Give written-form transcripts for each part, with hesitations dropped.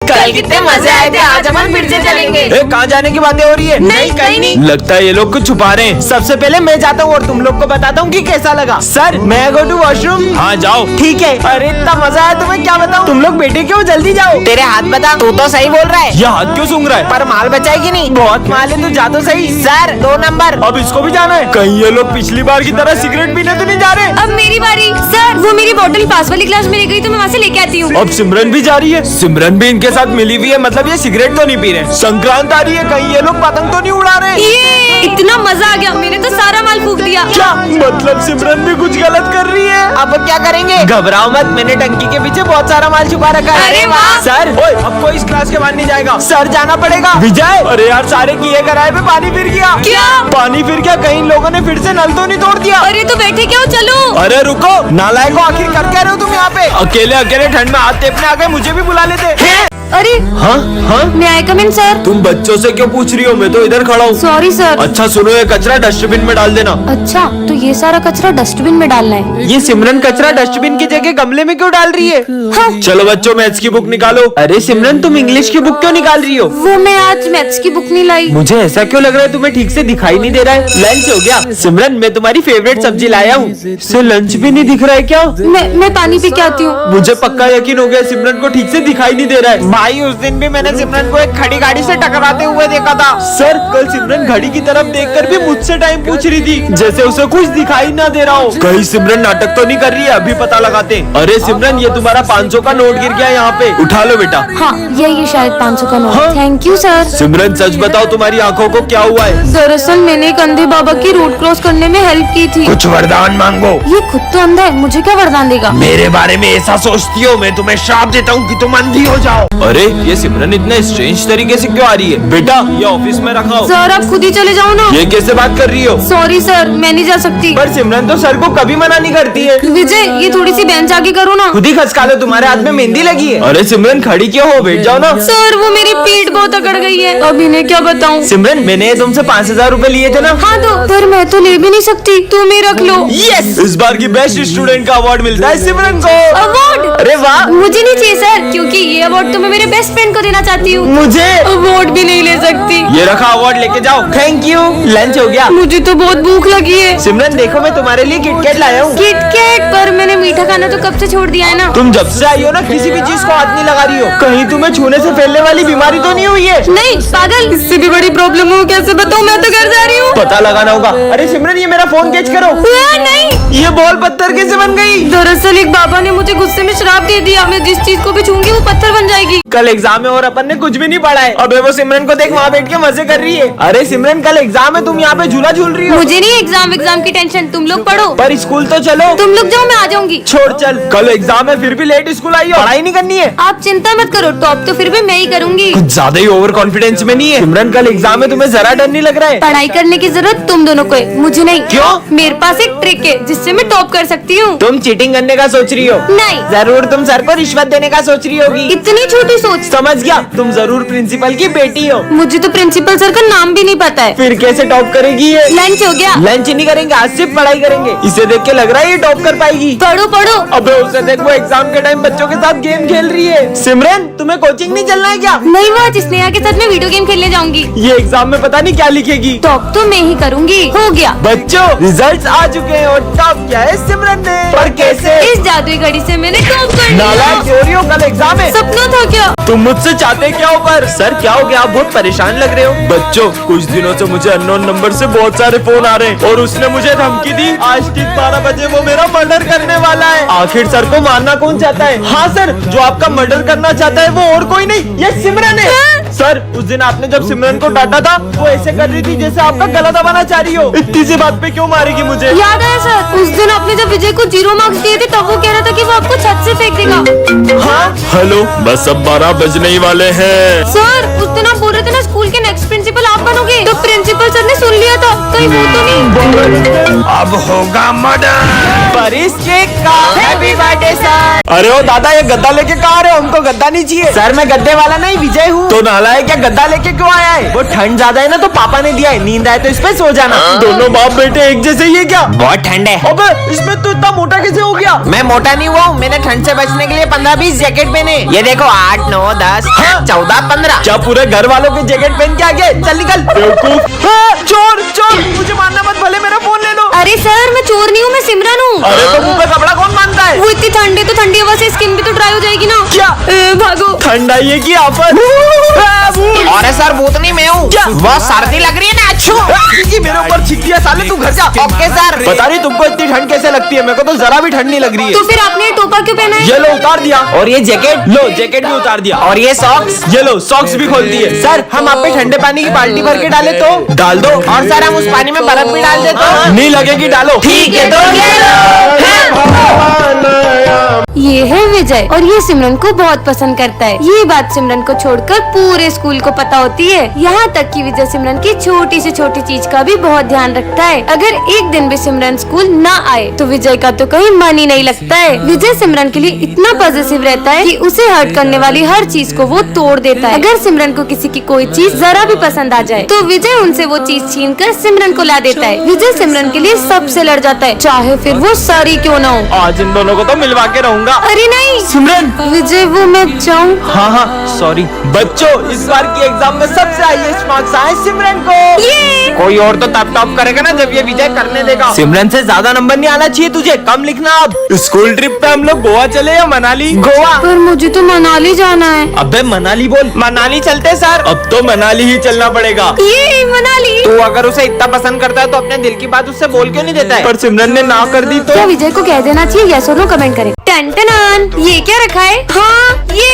कल कितने मजे आए थे, आज अपन फिर से चलेंगे। कहाँ जाने की बातें हो रही है? नहीं कहीं नहीं। लगता है ये लोग कुछ छुपा रहे हैं। सबसे पहले मैं जाता हूँ और तुम लोग को बताता हूँ कि कैसा लगा। सर मैं गो टू वॉशरूम। हाँ जाओ। ठीक है। अरे इतना मजा आया तुम्हें क्या बताऊँ। तुम लोग बेटे क्यों, जल्दी जाओ। तेरे हाथ बता, तू तो सही बोल रहा है। ये हाथ क्यों सूंघ रहा है? पर माल बचाएगी नहीं। बहुत माल है, तू जा तो सही। Sir 2 number. अब इसको भी जाना है। कहीं ये लोग पिछली बार की तरह सिगरेट पीने तो नहीं जा रहे? अब मेरी बारी। सर वो मेरी बोतल पास वाली क्लास में रह गई तो मैं वहाँ से लेके आती हूँ। अब सिमरन भी जा रही है। सिमरन भी इनके साथ मिली हुई है, मतलब ये सिगरेट तो नहीं पी रहे। संक्रांत आ रही है, कहीं ये लोग पतंग तो नहीं उड़ा रहे? ये इतना मजा आ गया, मैंने तो सारा माल फूक दिया। क्या मतलब सिमरन भी कुछ गलत कर रही है? अब क्या करेंगे? घबराओ मत, मैंने टंकी के पीछे बहुत सारा माल छुपा रखा है। अरे वाह। सर ओए, अब कोई इस क्लास के बाहर नहीं जाएगा। सर जाना पड़ेगा। विजय, अरे यार सारे किए कराए पे पानी फिर गया। क्या? पानी फिर गया? कहीं लोगों ने फिर से नल तो नहीं तोड़ दिया? अरे तो बैठे क्या हो, चलो। अरे रुको, नालायको आखिर कर क्या रहे हो तुम यहाँ पे? अकेले अकेले ठंड में हाथ टेपने आ गए, मुझे भी बुला लेते। अरे हाँ हाँ, मैं आई कम इन सर। तुम बच्चों से क्यों पूछ रही हो? मैं तो इधर खड़ा हूँ। Sorry sir. अच्छा सुनो, ये कचरा डस्टबिन में डाल देना। अच्छा तो ये सारा कचरा डस्टबिन में डालना है। ये सिमरन कचरा डस्टबिन की जगह गमले में क्यों डाल रही है? हाँ। चलो बच्चों, मैथ्स की बुक निकालो। अरे सिमरन, तुम इंग्लिश की बुक क्यों निकाल रही हो? वो मैं आज मैथ्स की बुक नहीं लाई। मुझे ऐसा क्यों लग रहा है तुम्हें ठीक से दिखाई नहीं दे रहा है? लंच हो गया? सिमरन मैं तुम्हारी फेवरेट सब्जी लाया हूँ। इससे लंच भी नहीं दिख रहा है क्या? मैं पानी पी के आती हूँ। मुझे पक्का यकीन हो गया सिमरन को ठीक से दिखाई नहीं दे रहा है। भाई उस दिन भी मैंने सिमरन को एक खड़ी गाड़ी से टकराते हुए देखा था। सर कल सिमरन घड़ी की तरफ देखकर भी मुझसे टाइम पूछ रही थी, जैसे उसे कुछ दिखाई ना दे रहा हो। कहीं सिमरन नाटक तो नहीं कर रही है? अभी पता लगाते हैं। अरे सिमरन, ये तुम्हारा 500 का नोट गिर गया यहाँ पे, उठा लो बेटा। हाँ ये शायद 500 का नोट। हाँ? Thank you sir. सिमरन सच बताओ, तुम्हारी आंखों को क्या हुआ है? दरअसल मैंने एक अंधे बाबा की रोड क्रॉस करने में हेल्प की थी। कुछ वरदान मांगो। ये खुद तो अंधा है, मुझे क्या वरदान देगा? मेरे बारे में ऐसा सोचती हो? मैं तुम्हें श्राप देता हूँ कि तुम अंधी हो जाओ। अरे ये सिमरन इतने स्ट्रेंज तरीके से क्यों आ रही है? बेटा ये ऑफिस में रखा हो। सर आप खुद ही चले जाओ ना। ये कैसे बात कर रही हो? सॉरी सर, मैं नहीं जा सकती। पर सिमरन तो सर को कभी मना नहीं करती है। विजय ये थोड़ी सी बेंच आगे करो ना। खुद ही खसका लो, तुम्हारे हाथ में मेहंदी लगी है। अरे सिमरन खड़ी क्यों हो, बैठ जाओ ना। सर वो मेरी पीठ बहुत अकड़ गई है, अब इन्हें क्या बताऊं? सिमरन मैंने तुमसे 5000 रूपए लिए थे ना? हाँ तो, पर मैं तो ले भी नहीं सकती, तुम ही रख लो। यस, इस बार की बेस्ट स्टूडेंट का अवार्ड मिलता है सिमरन को। अवार्ड? अरे वाह। मुझे नहीं चाहिए सर, क्योंकि ये अवार्ड तो मैं मेरे बेस्ट फ्रेंड को देना चाहती हूँ। मुझे अवार्ड भी नहीं ले सकती। ये रखा, अवार्ड लेके जाओ। Thank you. लंच हो गया? मुझे तो बहुत भूख लगी है। सिमरन देखो, मैं तुम्हारे लिए किटकैट लाया हूँ। किटकैट? पर मैंने मीठा खाना तो कब से छोड़ दिया है ना। तुम जब से आई हो ना, किसी भी चीज को हाथ नहीं लगा रही हो। कहीं तुम्हें छूने से फैलने वाली बीमारी तो नहीं हुई है? नहीं पागल, इससे भी बड़ी प्रॉब्लम हो, कैसे बताऊँ? मैं तो घर जा रही हूँ। पता लगाना होगा। अरे सिमरन ये मेरा फोन कैच करो। नहीं, ये बॉल पत्थर कैसे बन गई? दरअसल एक बाबा ने मुझे गुस्से में श्राप दे दिया, मैं जिस चीज को भी छूंगी वो पत्थर बन जाएगी। कल एग्जाम है और अपन ने कुछ भी नहीं पढ़ा है। अबे वो सिमरन को देख, वहाँ बैठ के मजे कर रही है। अरे सिमरन कल एग्जाम है, तुम यहाँ पे झूला झूल रही हो। मुझे नहीं एग्जाम की टेंशन, तुम लोग पढ़ो। पर स्कूल तो चलो। तुम लोग जाओ, मैं आ जाऊंगी। छोड़ चल, कल एग्जाम है फिर भी लेट स्कूल आई हो। पढ़ाई नहीं करनी है? आप चिंता मत करो, टॉप तो फिर भी मैं ही करूंगी। कुछ ज्यादा ही ओवर कॉन्फिडेंस में नहीं है? सिमरन कल एग्जाम है, तुम्हें जरा डर नहीं लग रहा है? पढ़ाई करने की जरूरत तुम दोनों को है, मुझे नहीं। क्यों? मेरे पास एक ट्रिक है जिससे मैं टॉप कर सकती हूँ। तुम चीटिंग करने का सोच रही हो? नहीं। जरूर तुम सर को रिश्वत देने का सोच रही होगी। इतनी छोटी सोच। समझ गया, तुम जरूर प्रिंसिपल की बेटी हो। मुझे तो प्रिंसिपल सर का नाम भी नहीं पता है। फिर कैसे टॉप करेगी ये? लंच हो गया? लंच नहीं करेंगे, आज सिर्फ पढ़ाई करेंगे। इसे देख के लग रहा है ये टॉप कर पाएगी। पढ़ो पढ़ो। अबे उसे देख, वो एग्जाम के टाइम बच्चों के साथ गेम खेल रही है। सिमरन तुम्हें कोचिंग नहीं चलना है क्या? नहीं, वो आज स्नेहा के साथ मैं वीडियो गेम खेलने जाऊंगी। ये एग्जाम में पता नहीं क्या लिखेगी। टॉप तो मैं ही करूंगी। हो गया बच्चों, रिजल्ट्स आ चुके हैं और टॉप किया है सिमरन ने। पर कैसे? इस जादुई घड़ी से मैंने टॉप कर नालायक लिया। चोरी हो, कल एग्जाम है। सपना था क्या? तुम मुझसे चाहते क्या हो? पर सर क्या हो गया, आप बहुत परेशान लग रहे हो। बच्चों कुछ दिनों से मुझे अननोन नंबर से बहुत सारे फोन आ रहे हैं और उसने मुझे धमकी दी, आज ठीक 12 बजे वो मेरा मर्डर करने वाला है। आखिर सर को मारना कौन चाहता है? हाँ सर, जो आपका मर्डर करना चाहता है वो और कोई नहीं, ये सिमरन है। सर उस दिन आपने जब सिमरन को डांटा था, वो ऐसे कर रही थी जैसे आपका गला दबाना चाह रही हो। इतनी सी बात पे क्यों मारेगी मुझे? याद आया सर, उस दिन आपने जब विजय को 0 मार्क्स दिए थे तब वो कह रहा था कि वो आपको छत से फेंक देगा। हाँ हेलो, बस अब 12 बजने ही वाले हैं। सर उस दिन आप बोल रहे थे ना स्कूल के नेक्स्ट प्रिंसिपल आप बनोगे, तो प्रिंसिपल सर ने सुन लिया था, कहीं वो तो नहीं? अब होगा मर्डर। परिस केक का हैप्पी बर्थडे सर। अरे ओ दादा, ये गद्दा लेके कहाँ आ रहे हो? हमको गद्दा नहीं चाहिए। सर मैं गद्दे वाला नहीं, विजय हूँ। तो नाला पागल है क्या? गद्दा लेके क्यों आया है? वो ठंड ज्यादा है ना तो पापा ने दिया है, नींद आए तो इस पे सो जाना। दोनों बाप बेटे एक जैसे ही है क्या? बहुत ठंड है। अबे इसमें तो इतना मोटा कैसे हो गया? मैं मोटा नहीं हुआ हूँ, मैंने ठंड से बचने के लिए 15-20 जैकेट पहने। ये देखो 8, 9, 10, 14, 15। क्या पूरे घर वालों के जैकेट पहन के आ गए? चल निकल बेवकूफ। चोर चोर, मुझे मारना मत, भले मेरा फोन ले लो। अरे सर मैं चोर नहीं हूँ, मैं सिमरन हूँ। अरे तो मुंह पे कपड़ा कौन बांधता है? वो इतनी ठंड है तो ठंडी हवा से स्किन भी तो ड्राई हो जाएगी ना। क्या? भागो। ठंड आई है कि आफत? अरे सर भूत नहीं मैं हूँ, बहुत सर्दी लग रही है ना। ये मेरे ऊपर छिटकी है साले, तू घर जा। Okay sir. बता रही तुमको इतनी ठंड कैसे लगती है? मेरे को तो जरा भी ठंड नहीं लग रही तो है। फिर आपने ये टोपा क्यों पहना है? ये लो उतार दिया। और ये जैकेट, लो जैकेट भी उतार दिया। और ये सॉक्स। ये लो सॉक्स भी खोल दिए। सर हम आप पे ठंडे पानी की बाल्टी भर के डाले तो? डाल दो। और सर हम उस पानी में बर्फ भी डाल दे तो? नहीं लगेगी, डालो। ठीक है तो ये ये है विजय और ये सिमरन को बहुत पसंद करता है। ये बात सिमरन को छोड़कर पूरे स्कूल को पता होती है। यहाँ तक कि विजय सिमरन की छोटी से छोटी चीज का भी बहुत ध्यान रखता है। अगर एक दिन भी सिमरन स्कूल ना आए तो विजय का तो कहीं मन ही नहीं लगता है। विजय सिमरन के लिए इतना पॉजिटिव रहता है कि उसे हर्ट करने वाली हर चीज को वो तोड़ देता है। अगर सिमरन को किसी की कोई चीज जरा भी पसंद आ जाए तो विजय उनसे वो चीज छीन कर सिमरन को ला देता है। विजय सिमरन के लिए सबसे लड़ जाता है, चाहे फिर वो सारी क्यों ना हो। आज इन दोनों को तो मिलवा के रहूंगा। अरे नहीं सिमरन। विजय वो मैं जाऊँ। हाँ सॉरी। बच्चों इस बार की एग्जाम में सबसे हाईएस्ट मार्क्स आए सिमरन को। कोई और तो तब टॉप करेगा ना जब ये विजय करने देगा। सिमरन से ज्यादा नंबर नहीं आना चाहिए तुझे, कम लिखना। अब स्कूल ट्रिप पे हम लोग गोवा चले या मनाली? गोवा। पर मुझे तो मनाली जाना है। अबे मनाली बोल। मनाली चलते सर। अब तो मनाली ही चलना पड़ेगा। ये मनाली। तू अगर उसे इतना पसंद करता है तो अपने दिल की बात उससे बोल क्यों नहीं देता है? पर सिमरन ने ना कर दी तो? क्या विजय को कह देना चाहिए? यस और नो कमेंट करें। टन ये क्या रखा है? हाँ ये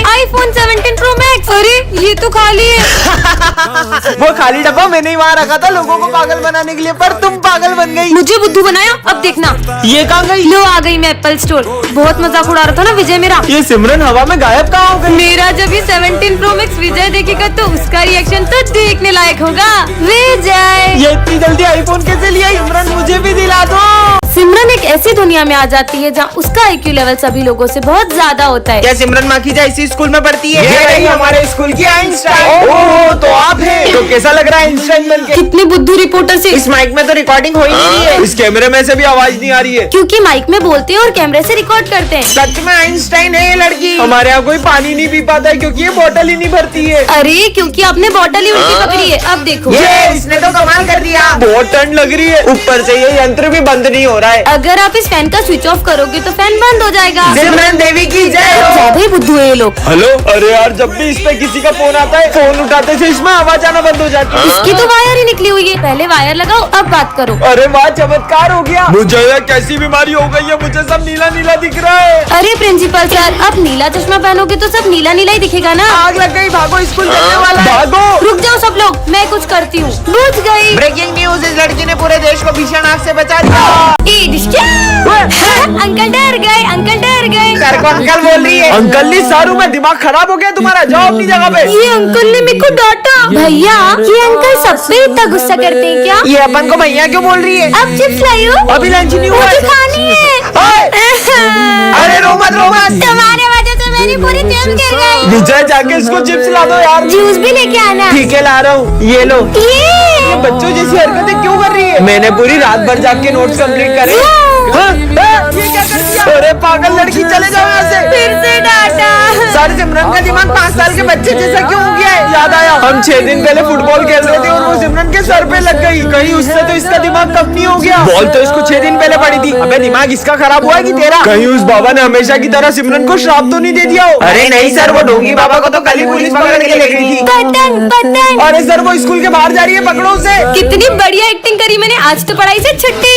iPhone 17 Pro Max। अरे ये तो खाली है। वो खाली डब्बा मैंने ही वहाँ रखा था लोगों को पागल बनाने के लिए, पर तुम पागल बन गई। मुझे बुद्धू बनाया, अब देखना। ये कहाँ गई? लो आ गई मैं एप्पल स्टोर। बहुत मजाक उड़ा रहा था ना विजय मेरा। ये सिमरन हवा में गायब कहाँ हो गई? मेरा जब ये 17 Pro Max विजय देखेगा तो उसका रिएक्शन तो देखने लायक होगा। विजय ये इतनी जल्दी आईफोन कैसे लिया? सिमरन मुझे भी दिला दो। सिमरन एक ऐसी दुनिया में आ जाती है जहाँ उसका IQ लेवल सभी लोगों से बहुत ज्यादा होता है। क्या सिमरन माखीजा इसी स्कूल में पढ़ती है? ये रही हमारे स्कूल की आइंस्टाइन। ओह तो आप हैं। तो कैसा लग रहा है आइंस्टाइन बनके? कितने बुद्धू रिपोर्टर से। इस माइक में तो रिकॉर्डिंग हो ही नहीं रही है। इस कैमरे में से भी आवाज नहीं आ रही है। क्योंकि माइक में बोलते हैं और कैमरे से रिकॉर्ड करते हैं। सच में आइंस्टाइन है ये लड़की। हमारे यहाँ कोई पानी नहीं पी पाता है क्योंकि ये बोतल ही नहीं भरती है। अरे क्योंकि आपने बॉटल ही उल्टी पकड़ी है। अब देखो ये इसने तो कमाल कर दिया। बहुत ठंड लग रही है, ऊपर से ये यंत्र भी बंद नहीं हो रहा है। अगर आप इस फैन का स्विच ऑफ करोगे तो फैन बंद हो जाएगा। सिमरन देवी की जय। ज्यादा ही बुद्धू है ये लोग। हेलो। अरे यार जब भी इस पे किसी का फोन आता है, फोन उठाते से इसमें आवाज आना बंद हो जाती है। इसकी तो वायर ही निकली हुई है। पहले वायर लगाओ अब बात करो। अरे वाह चमत्कार हो गया। मुझे ये कैसी बीमारी हो गई है? मुझे सब नीला नीला दिख रहा है। अरे प्रिंसिपल सर अब नीला चश्मा पहनोगे तो सब नीला नीला ही दिखेगा ना। आग लग गई, भागो स्कूल चलने वाला है। भागो। रुक जाओ सब लोग, मैं कुछ करती हूँ। बुझ गई। ब्रेकिंग न्यूज, इस लड़की ने पूरे देश को भीषण आग से बचा दिया। अंकल डर गए, अंकल डर गए। सर को अंकल बोल रही है। अंकल नहीं सारू में दिमाग खराब हो गया तुम्हारा, जाओ अपनी जगह पे। ये अंकल ने मेरे को डांटा। भैया ये अंकल सब पे इतना गुस्सा करते हैं क्या? ये अपन को भैया क्यों बोल रही है? अब चिप्स लाई हो? अभी लंच नहीं हुआ मुझे है। खानी है। अरे रो मत रो मत। तुम्हारे वजह से मेरी पूरी जेब गिर गई। विजय जाके इसको चिप्स ला दो यार। जूस भी लेके आना। ठीक है ला रहा हूँ, ये लो। ये बच्चों जैसी हरकतें क्यों कर रही है? मैंने पूरी रात भर जाग के नोट्स कंप्लीट करे। ये क्या कर दिया? अरे पागल लड़की, चले जाओ यहाँ से। फिर से डांटा। सर सिमरन का दिमाग 5 साल के बच्चे जैसा क्यों हो गया है? याद आया, हम 6 दिन पहले फुटबॉल खेल रहे थे और वो सिमरन के सर पे लग गई। कहीं उससे तो इसका दिमाग कम नहीं हो गया? बॉल तो इसको 6 दिन पहले पड़ी थी। अबे दिमाग इसका खराब हुआ है कि तेरा? कहीं उस बाबा ने हमेशा की तरह सिमरन को श्राप तो नहीं दे दिया हो? अरे नहीं सर, वो ढोंगी बाबा को तो कल ही पुलिस पकड़ के ले गई थी। पतंग पतंग। अरे सर वो स्कूल के बाहर जा रही है, पकड़ो उसे। कितनी बढ़िया एक्टिंग करी मैंने, आज तो पढ़ाई से छुट्टी।